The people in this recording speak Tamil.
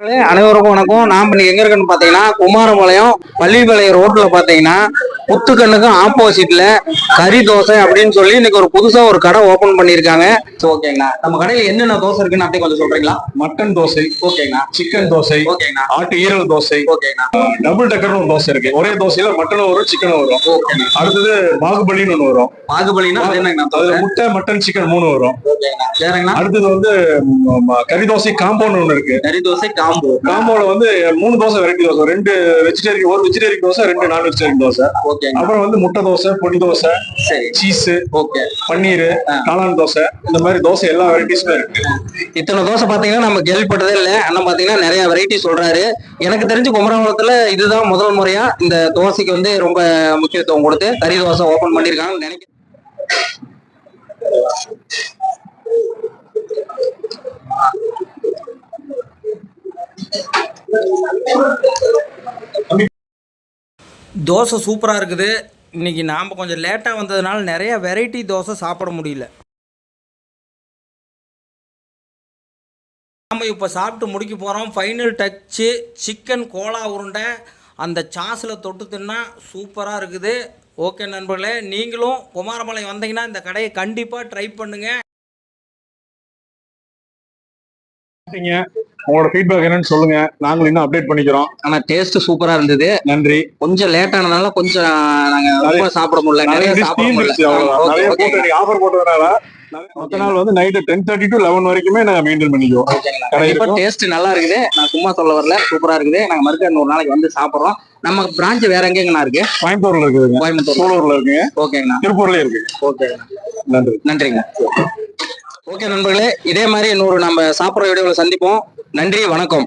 அனைவருக்கும் வணக்கம். நாம் இன்னைக்கு எங்க இருக்குன்னு பாத்தீங்கன்னா குமாரபாளையம் பள்ளிப்பாளையம் ரோட்ல பாத்தீங்கன்னா புத்துக்கண்ணுக்கும் ஆப்போசிட்ல கறி தோசை அப்படின்னு சொல்லி இன்னைக்கு ஒரு புதுசா ஒரு கடை ஓபன் பண்ணிருக்காங்க. ஓகேங்களா, நம்ம கடையில என்னென்ன தோசை இருக்குன்னு அப்படியே கொஞ்சம் சொல்றீங்களா? மட்டன் தோசை, ஓகேங்களா. சிக்கன் தோசை, ஓகேங்களா. ஆட்டு ஈரல் தோசை, ஓகேங்களா. டபுள் டக்கர்னு ஒரு தோசை இருக்கு. ஒரே தோசையில மட்டனும் வரும் சிக்கனும் வரும். அடுத்தது பாகுபலின்னு ஒண்ணு வரும். பாகுபலினா அதுல முட்டை மட்டன் சிக்கன் 3 வரும். அடுத்தது வந்து கறி தோசை காம்போன்னு ஒண்ணு இருக்கு. கறி தோசை காம்போல வந்து 3 தோசை வெரைட்டி தோசை, 2 வெஜிடேரியன், ஒரு வெஜிடேரியன் தோசை, 2 நான் வெஜிடேரியன் தோசை. அப்புறம் வந்து முட்டை தோசை, பொடி தோசை, சீஸ், பன்னீர், காளான் தோசை, இந்த மாதிரி தோசை எல்லா வெரைட்டிஸுமே இருக்கு. இத்தனை தோசை பாத்தீங்கன்னா நம்ம கேள்விப்பட்டதே இல்லை. அண்ணன் பாத்தீங்கன்னா நிறைய வெரைட்டி சொல்றாரு. எனக்கு தெரிஞ்சு குமரகுளத்துல இதுதான் முதல் முறையா இந்த தோசைக்கு வந்து ரொம்ப முக்கியத்துவம் கொடுத்து கறி தோசை ஓபன் பண்ணிருக்காங்கன்னு நினைக்கிறேன். தோசை சூப்பராக இருக்குது. இன்றைக்கி நாம் கொஞ்சம் லேட்டாக வந்ததுனால நிறைய வெரைட்டி தோசை சாப்பிட முடியல. நாம் இப்போ சாப்பிட்டு முடிக்க போகிறோம். ஃபைனல் டச்சு சிக்கன் கோலா உருண்டை அந்த சாஸில் தொட்டு தின்னா சூப்பராக இருக்குது. ஓகே நண்பர்களே, நீங்களும் குமாரபாளையம் வந்தீங்கன்னா இந்த கடையை கண்டிப்பாக ட்ரை பண்ணுங்கள். உங்களோட ஃபீட்பேக் என்னன்னு சொல்லுங்க, நாங்களும் இன்னும் அப்டேட் பண்ணிக்கிறோம். ஆனா டேஸ்ட் சூப்பரா இருந்தது. நன்றி. கொஞ்சம் லேட் ஆனதுனால கொஞ்சம் நாங்க ரொம்ப சாப்பிட முடியல. நிறைய சாப்பிட முடியல. ஆஃபர் போட்டதுனால மொத்த நாள் வந்து நைட்டு 10:30 to 11 வரைக்குமே நாங்க மெயின்டைன் பண்ணிக்குவோம். கண்டிப்பா டேஸ்ட் நல்லா இருக்குது. நான் சும்மா சொல்ல வரல, சூப்பரா இருக்குது. நாங்க மறுக்க ஒரு நாளைக்கு வந்து சாப்பிடுறோம். நம்ம பிரான்ச் வேற எங்கெங்கண்ணா இருக்கு? கோயம்புத்தூர்ல இருக்குதுங்க. கோயம்புத்தூர், சூலூர்ல இருக்குங்க. ஓகேங்கண்ணா. திருப்பூர்லயே இருக்கு. ஓகே, நன்றி. நன்றிங்க. ஓகே நண்பர்களே, இதே மாதிரி இன்னொரு நம்ம சாப்பிட்ற வீடியோவில் சந்திப்போம். நன்றி, வணக்கம்.